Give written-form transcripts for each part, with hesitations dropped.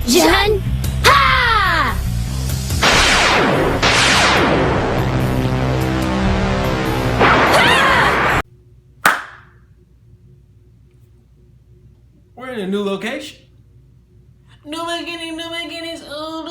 Jun! Ha! We're in a new location. New beginnings. Ooh,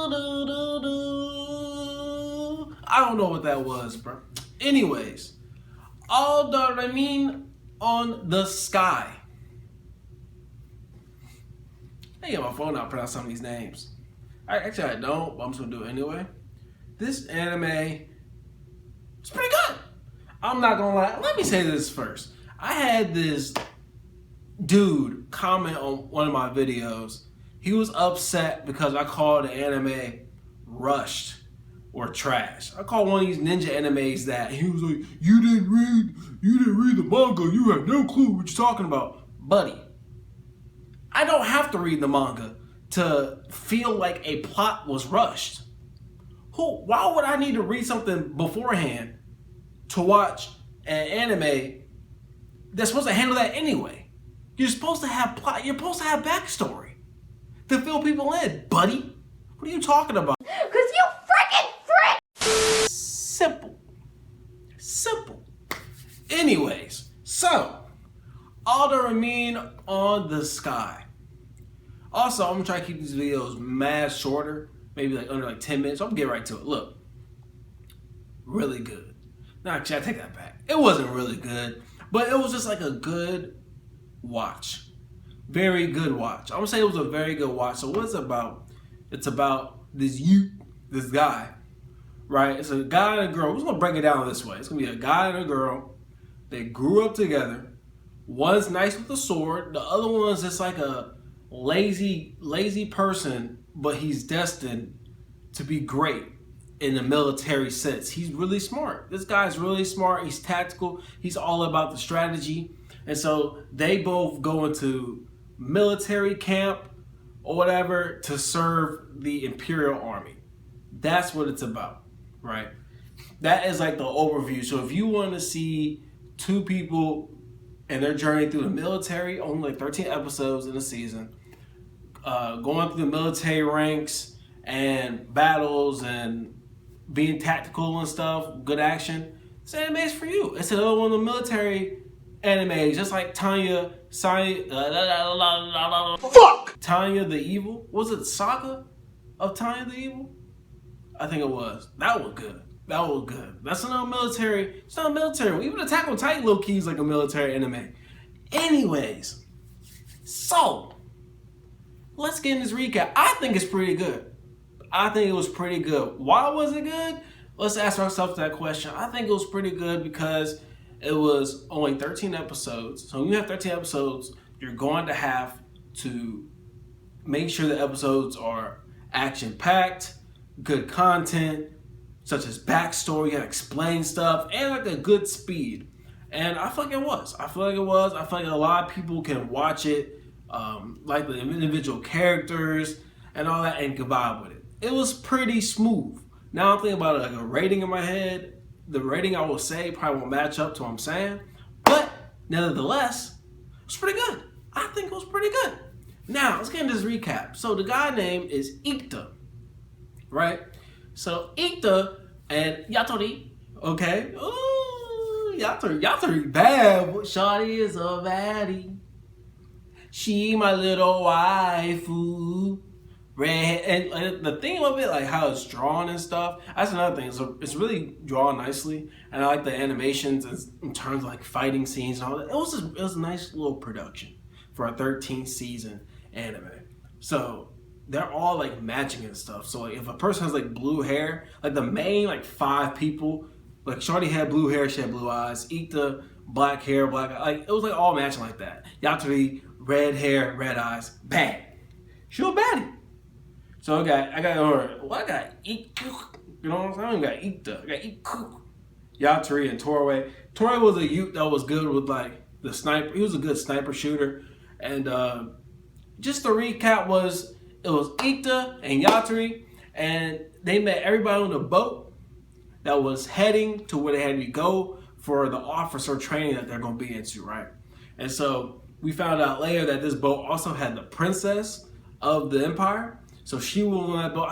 do, do, do. I don't know what that was, bro. Anyways, Alderamin on the sky. I get my phone out, pronounce some of these names. I don't, but I'm just gonna do it anyway. This anime is pretty good. I'm not gonna lie. Let me say this first. I had this dude comment on one of my videos. He was upset because I called the anime rushed or trash. I called one of these ninja animes that. He was like, you didn't read the manga. You have no clue what you're talking about. Buddy, I don't have to read the manga to feel like a plot was rushed. Why would I need to read something beforehand to watch an anime that's supposed to handle that anyway? You're supposed to have plot. You're supposed to have backstory to fill people in, buddy. What are you talking about? 'Cause you freaking frick! Simple. Anyways, so Alderamin on the sky. Also, I'm gonna try to keep these videos mad shorter, maybe like under like 10 minutes. So I'm gonna get right to it. Look, really good. No, actually, I take that back. It wasn't really good, but it was just like a good watch. Very good watch. I'm gonna say it was a very good watch. So what's it about? It's about this guy, right? It's a guy and a girl. We're just gonna break it down this way. It's gonna be a guy and a girl. They grew up together. One's nice with a sword. The other one's just like a lazy person, but he's destined to be great in the military sense. He's really smart. This guy's really smart. He's tactical. He's all about the strategy. And so they both go into military camp or whatever to serve the Imperial Army. That's what it's about, right? That is like the overview. So if you want to see two people and their journey through the military, only like 13 episodes in a season, going through the military ranks and battles and being tactical and stuff, good action, this anime is for you. It's another one of the military animes, just like Tanya the Evil. Was it Saga of Tanya the Evil? I think it was. That was good. That's another military. It's not a military one. Even Attack on Titan low key is like a military anime. Anyways, so let's get in this recap. I think it's pretty good. I think it was pretty good. Why was it good? Let's ask ourselves that question. I think it was pretty good because it was only 13 episodes. So when you have 13 episodes, you're going to have to make sure the episodes are action-packed, good content, such as backstory, you gotta explain stuff, and like a good speed. And I feel like it was. I feel like a lot of people can watch it, like the individual characters and all that, and can vibe with it. It was pretty smooth. Now I'm thinking about like a rating in my head. The rating I will say probably won't match up to what I'm saying, but nevertheless, it was pretty good. I think it was pretty good. Now let's get into this recap. So the guy name is Ikta, right? So Ikta and Yatori, okay? Ooh, Yatori bad. Shawty is a baddie. She my little waifu. Red, and the thing of it, like how it's drawn and stuff, that's another thing. So it's really drawn nicely, and I like the animations in terms of like fighting scenes and all that. It was a nice little production for a 13th season anime. So they're all like matching and stuff. So like if a person has like blue hair, like the main like 5 people, like Shorty had blue hair, she had blue eyes. Ikta, black hair, black eyes. Like it was like all matching like that. Yatori, red hair, red eyes, bad. She was baddie. So I got Ikku, you know what I'm saying? I got Ikta, I got Ikku, Yatori, and Torway. Torway was a youth that was good with like the sniper. He was a good sniper shooter. And just the recap was, it was Ikta and Yatori, and they met everybody on the boat that was heading to where they had to go for the officer training that they're going to be into, right? And so we found out later that this boat also had the princess of the Empire. So she was on that boat.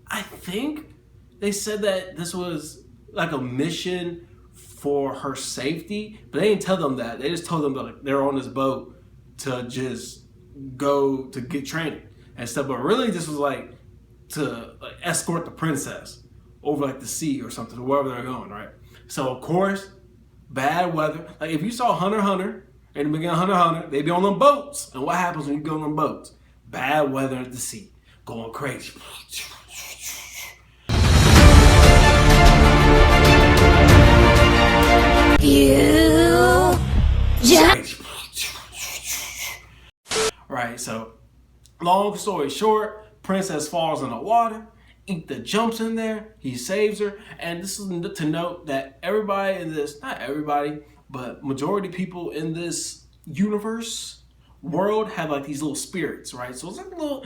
I think they said that this was like a mission for her safety, but they didn't tell them that. They just told them that like, they're on this boat to just go to get training and stuff. But really, this was like to like, escort the princess over like the sea or something, or wherever they're going, right? So of course, bad weather. Like if you saw Hunter x Hunter in the beginning of Hunter x Hunter, they be on them boats. And what happens when you go on them boats? Bad weather at the sea, going crazy. Right, so long story short, princess falls in the water. Ita jumps in there, he saves her, and this is to note that everybody in this, not everybody, but majority of people in this universe, world have like these little spirits, right? So it's like a little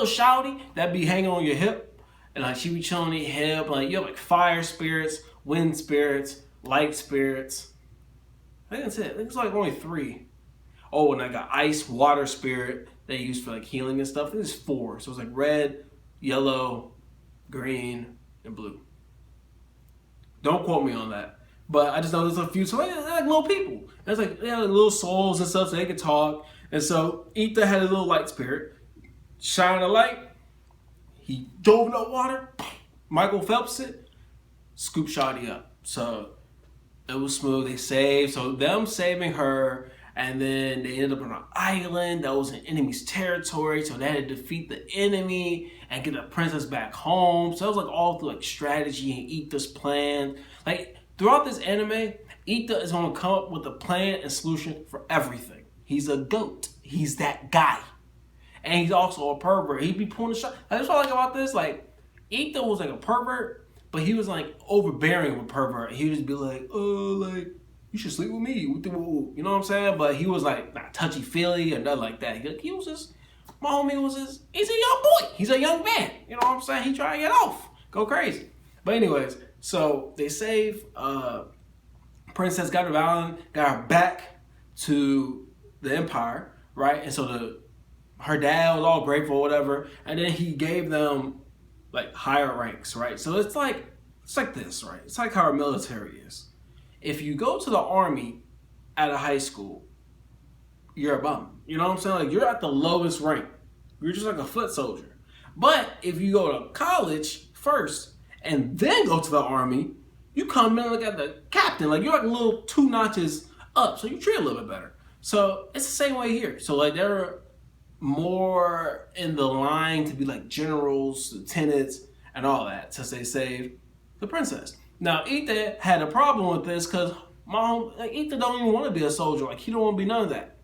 shouty that be hanging on your hip, and like she be chilling on your hip. Like you have like fire spirits, wind spirits, light spirits. I think that's it. I think it's like only 3. Oh, and I got ice, water spirit they use for like healing and stuff. I think it's 4. So it's like red, yellow, green, and blue. Don't quote me on that. But I just know there's a few. So they're like little people. It's like they have like little souls and stuff so they can talk. And so Ita had a little light spirit. Shine a light. He dove in the water. Michael Phelps it. Scoop Shotty up. So it was smooth. They saved. So them saving her. And then they ended up on an island that was in enemy's territory. So they had to defeat the enemy and get the princess back home. So it was like all through like strategy and Ita's plan. Like throughout this anime, Ita is going to come up with a plan and solution for everything. He's a goat. He's that guy. And he's also a pervert. He'd be pulling the shot. That's what I like about this. Like Ita was like a pervert, but he was like overbearing of a pervert. He would just be like, oh, like, you should sleep with me. You know what I'm saying? But he was like not touchy-feely or nothing like that. He was just, my homie was just, he's a young boy. He's a young man. You know what I'm saying? He trying to get off. Go crazy. But anyways, so they save Princess, got her island, got her back to the Empire, right? And so her dad was all grateful or whatever. And then he gave them like higher ranks, right? So it's like this, right? It's like how our military is. If you go to the army at a high school, you're a bum. You know what I'm saying? Like you're at the lowest rank. You're just like a foot soldier. But if you go to college first and then go to the army, you come in like at the captain. Like you're like a little 2 notches up. So you treat a little bit better. So it's the same way here. So like they're more in the line to be like generals, lieutenants, and all that since they saved the princess. Now, Ita had a problem with this because Ita don't even want to be a soldier. Like, he don't want to be none of that,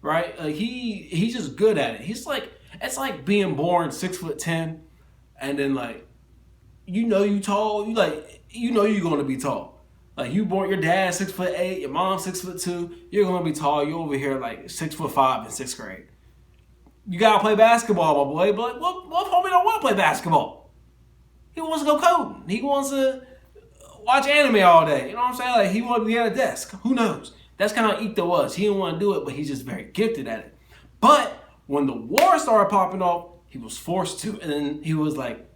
right? Like, he's just good at it. He's like, it's like being born 6'10", and then like, you know you tall. You like, you know you're going to be tall. Like, you born, your dad 6'8", your mom 6'2". You're going to be tall. You over here like 6'5" in 6th grade. You gotta play basketball, my boy. But what homie don't want to play basketball? He wants to go coding. He wants to watch anime all day. You know what I'm saying? Like, he wanted to be at a desk. Who knows? That's kind of how Ita was. He didn't want to do it, but he's just very gifted at it. But when the war started popping off, he was forced to. And then he was like,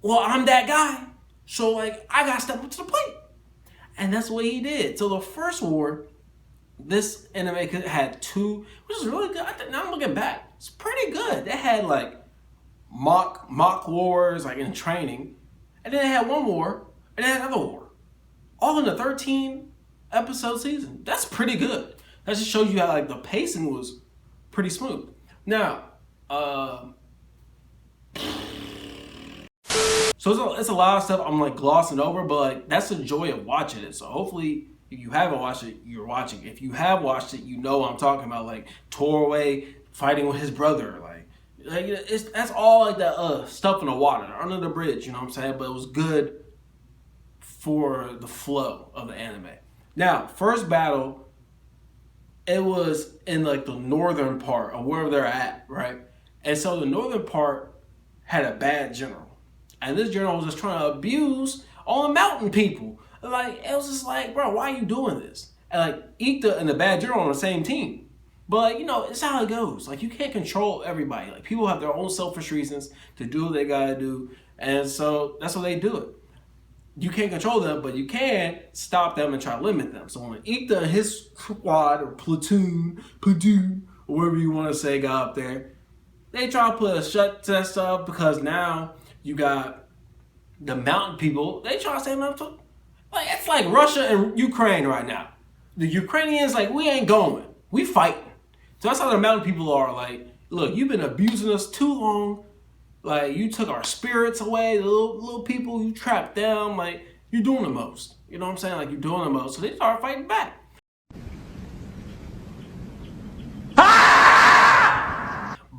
well, I'm that guy. So, like, I got to step up to the plate. And that's what he did. So the first war, this anime had 2, which is really good. Now I'm looking back. It's pretty good. They had, like, mock wars, like, in training. And then they had one war. And then another war. All in a 13-episode season. That's pretty good. That just shows you how like the pacing was pretty smooth. Now, so it's a lot of stuff I'm like glossing over, but like that's the joy of watching it. So hopefully, if you haven't watched it, you're watching. If you have watched it, you know what I'm talking about. Like Torway fighting with his brother. Like that's all like that stuff in the water under the bridge. You know what I'm saying? But it was good for the flow of the anime. Now, first battle, it was in like the northern part of wherever they're at, right? And so the northern part had a bad general. And this general was just trying to abuse all the mountain people. Like, it was just like, bro, why are you doing this? And like, Ita and the bad general on the same team. But like, you know, it's how it goes. Like you can't control everybody. Like people have their own selfish reasons to do what they gotta do, and so that's what they do it. You can't control them, but you can stop them and try to limit them. So when Ika and his squad or platoon, or whatever you want to say, got up there, they try to put a shut to that stuff because now you got the mountain people. They try to say them to, like it's like Russia and Ukraine right now. The Ukrainians like we ain't going, we fighting. So that's how the mountain people are. Like, look, you've been abusing us too long. Like, you took our spirits away, the little people you trapped down. Like, you're doing the most. You know what I'm saying? Like, you're doing the most. So they start fighting back.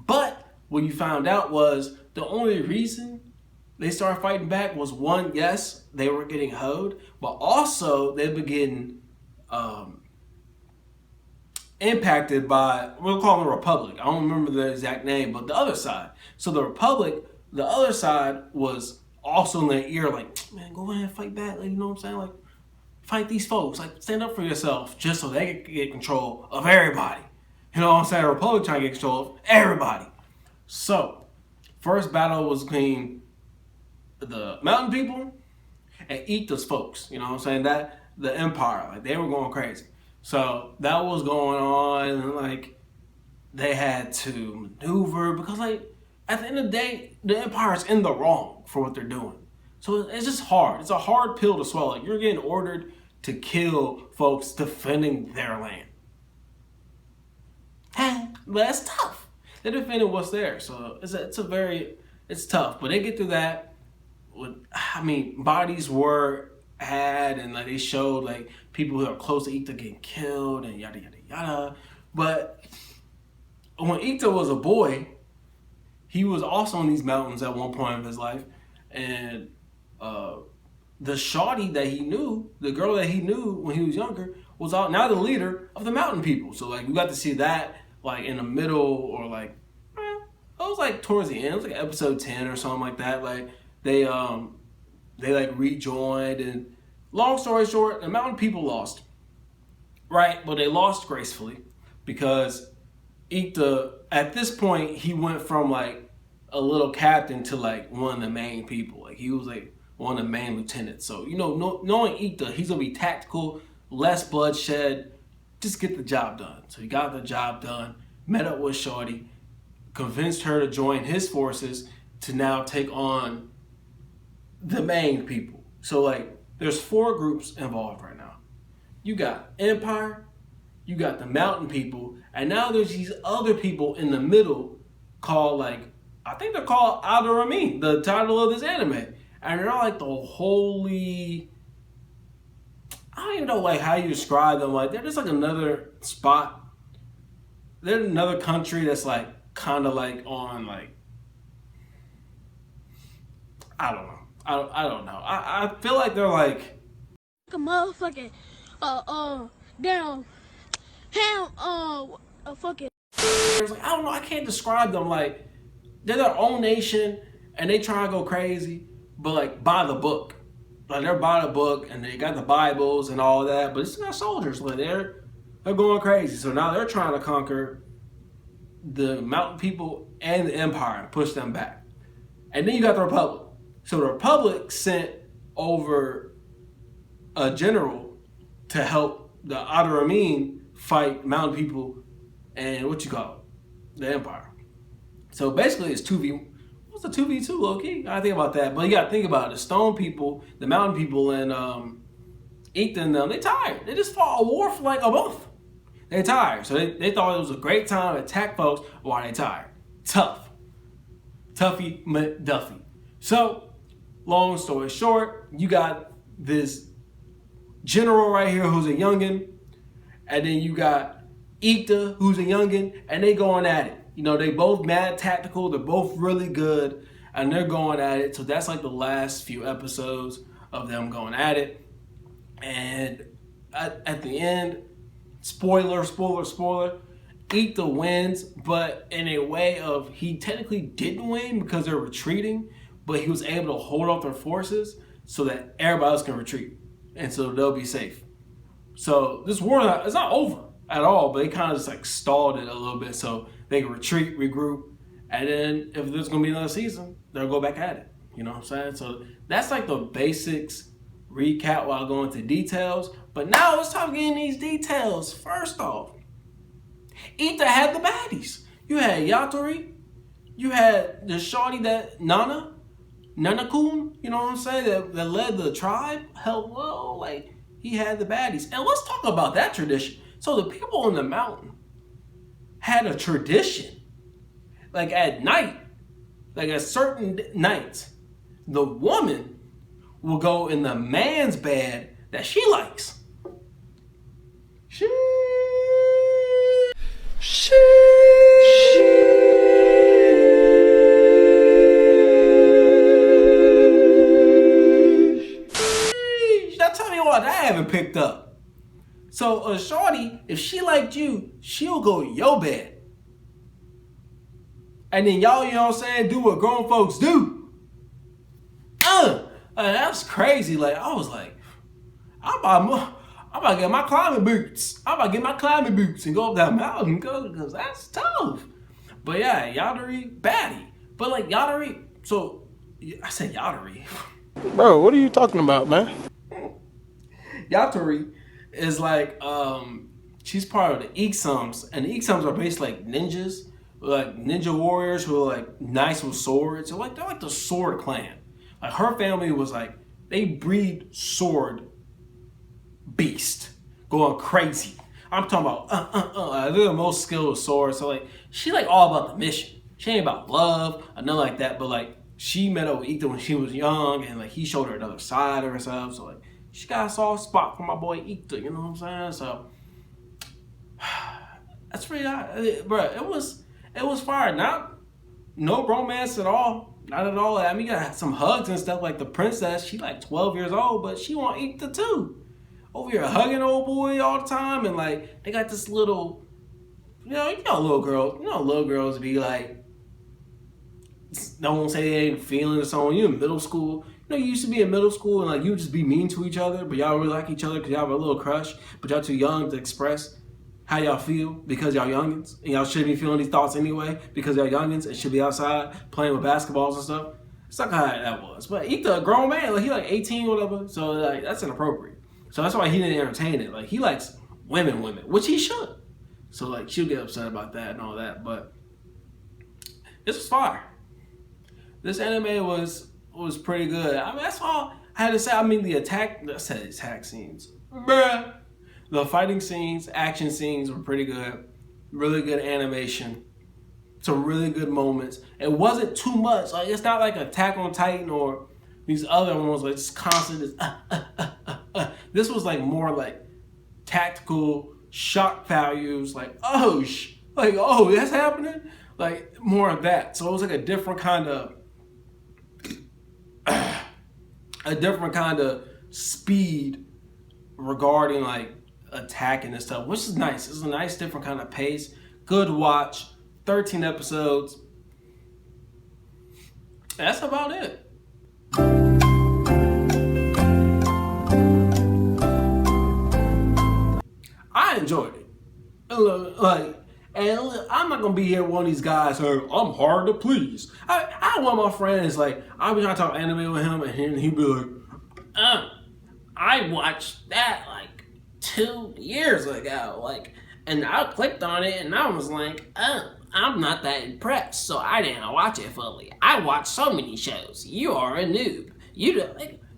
But what you found out was the only reason they started fighting back was one, yes, they were getting hoed, but also they were getting impacted by, we'll call them the Republic. I don't remember the exact name, but the other side. So the Republic, the other side was also in their ear, like, man, go ahead and fight back. Like, you know what I'm saying? Like, fight these folks. Like, stand up for yourself just so they can get control of everybody. You know what I'm saying? The Republic trying to get control of everybody. So, first battle was between the mountain people and Ika's folks. You know what I'm saying? That the Empire, like, they were going crazy. So that was going on, and like they had to maneuver because like at the end of the day, the Empire's in the wrong for what they're doing. So it's just hard. It's a hard pill to swallow. Like, you're getting ordered to kill folks defending their land. But that's tough. They defended what's there, so it's tough. But they get through that. Bodies were had, and like they showed like people who are close to Ika getting killed and yada yada yada. But when Ika was a boy, he was also in these mountains at one point of his life, and the shawty that he knew, the girl that he knew when he was younger, was out now the leader of the mountain people. So like we got to see that like in the middle, or like it was like towards the end. It was like episode 10 or something like that. Like they like rejoined, and long story short, the mountain people lost, right? But they lost gracefully because Ika, at this point, he went from like a little captain to like one of the main people. Like he was like one of the main lieutenants. So, you know, knowing Ika, he's gonna be tactical, less bloodshed, just get the job done. So he got the job done, met up with Shorty, convinced her to join his forces to now take on the main people. So like there's 4 groups involved right now. You got Empire, you got the mountain people, and now there's these other people in the middle called like, I think they're called Alderamin, the title of this anime. And they're like the holy, I don't even know like how you describe them. Like they're just like another spot. They're another country that's like kind of like on like, I don't know. I don't know. I feel like they're like a motherfucking down a fucking like, I don't know, I can't describe them. Like they're their own nation and they try to go crazy, but like by the book. Like they're by the book and they got the Bibles and all that, but it's not soldiers. Like they're going crazy. So now they're trying to conquer the mountain people and the Empire and push them back. And then you got the Republic. So the Republic sent over a general to help the Alderamin fight mountain people and the Empire. So basically it's 2v. What's a 2v2 low key? I think about that, but you gotta think about it. The stone people, the mountain people, and Ika and them, they tired. They just fought a war for like a month. They tired, so they thought it was a great time to attack folks while they tired. Toughy McDuffy. So long story short, you got this general right here who's a youngin, and then you got Ika who's a youngin, and they going at it. You know, they both mad tactical, they're both really good, and they're going at it. So that's like the last few episodes of them going at it. And at the end, spoiler, Ika wins, but in a way of he technically didn't win because they're retreating, but he was able to hold off their forces so that everybody else can retreat. And so they'll be safe. So this war is not over. at all, but they kind of just like stalled it a little bit so they can retreat, regroup, and then if there's gonna be another season, they'll go back at it. You know what I'm saying? So that's like the basics recap while going into details. But now let's talk getting these details. First off, Ita had the baddies. You had Yatori, you had the shorty that Nana-kun, you know what I'm saying, that led the tribe. Hello, like he had the baddies. And let's talk about that tradition. So the people on the mountain had a tradition. Like at night, like at certain nights, the woman will go in the man's bed that she likes. Now tell me what I haven't picked up. So a shorty, if she liked you, she'll go in your bed. And then y'all, you know what I'm saying, do what grown folks do. That's crazy. Like, I was like, I'm about to get my climbing boots. I'm about to get my climbing boots and go up that mountain because that's tough. But yeah, Yatori, baddie. But like Yatori, so I said Yatori. Bro, what are you talking about, man? Yatori is like, she's part of the Iksums, and the Iksums are basically like ninjas, like ninja warriors who are like nice with swords. So like they're like the sword clan. Like her family was like, they breed sword beast, going crazy. I'm talking about they're the most skilled with swords. So like she like all about the mission. She ain't about love or nothing like that. But like she met up with Ita when she was young, and like he showed her another side of herself. So like she got a soft spot for my boy Ita. You know what I'm saying? So that's pretty, bro. It was fire. No romance at all. Not at all. I mean, you got some hugs and stuff. Like the princess, she like 12 years old, but she want Ita too. Over here hugging old boy all the time, and like they got this little, you know little girls be like, don't say they ain't feeling or something. You in middle school, you used to be in middle school and like you just be mean to each other, but y'all really like each other because y'all have a little crush, but y'all too young to express how y'all feel because y'all youngins, and y'all shouldn't be feeling these thoughts anyway because y'all youngins and should be outside playing with basketballs and stuff. It's not how that was. But Ita, a grown man, like he like 18 or whatever, so like that's inappropriate. So that's why he didn't entertain it. Like he likes women, which he should. So like she'll get upset about that and all that. But this was fire. This anime was pretty good. I mean, that's all I had to say. I mean, the attack scenes, bruh. The fighting scenes, action scenes were pretty good. Really good animation. Some really good moments. It wasn't too much. Like it's not like Attack on Titan or these other ones like just constant. This was like more like tactical shock values. Like oh that's happening. Like more of that. So it was like a different kind of speed regarding like attacking and stuff, which is nice. It's a nice different kind of pace. Good watch. 13 episodes. That's about it. I enjoyed it. And I'm not gonna be here one of these guys who I'm hard to please. I one of my friends, like I'll be trying to talk anime with him, and he'd be like, I watched that like 2 years ago, like, and I clicked on it and I was like, I'm not that impressed, so I didn't watch it fully. I watched so many shows. You are a noob.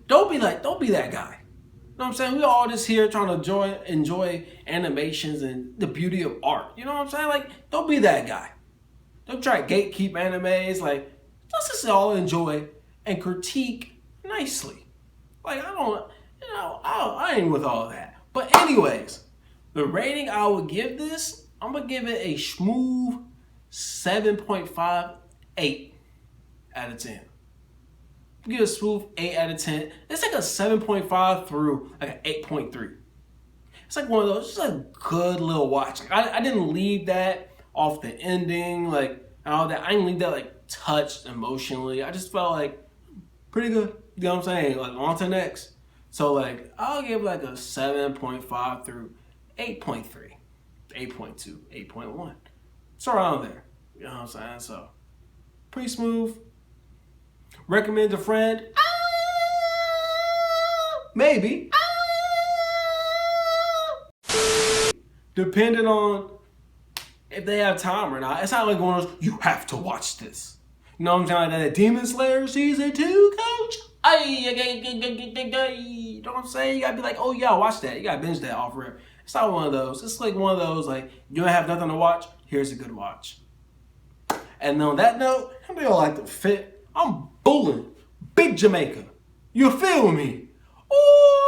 Don't be that guy. You know what I'm saying? We all just here trying to enjoy animations and the beauty of art. You know what I'm saying? Like, don't be that guy. Don't try to gatekeep animes. Like, let's just all enjoy and critique nicely. Like, I ain't with all that. But anyways, the rating I would give this, I'm going to give it a smooth 7.58 out of 10. Give it a smooth 8 out of 10. It's like a 7.5 through like an 8.3. It's like one of those, just a good little watch. Like I didn't leave that off the ending, like and all that. I didn't leave that like touched emotionally. I just felt like pretty good. You know what I'm saying? Like on to the next. So like I'll give like a 7.5 through 8.3. 8.2, 8.1. It's around there. You know what I'm saying? So, pretty smooth. Recommend a friend? Maybe. Depending on if they have time or not. It's not like one of those, you have to watch this. You know what I'm saying? Like that Demon Slayer season 2, coach? You know what I'm saying? You gotta be like, oh yeah, watch that. You gotta binge that off rip. It's not one of those. It's like one of those, like, you don't have nothing to watch, here's a good watch. And on that note, how many of y'all like to fit? I'm bulling. Big Jamaica. You feel me? Ooh!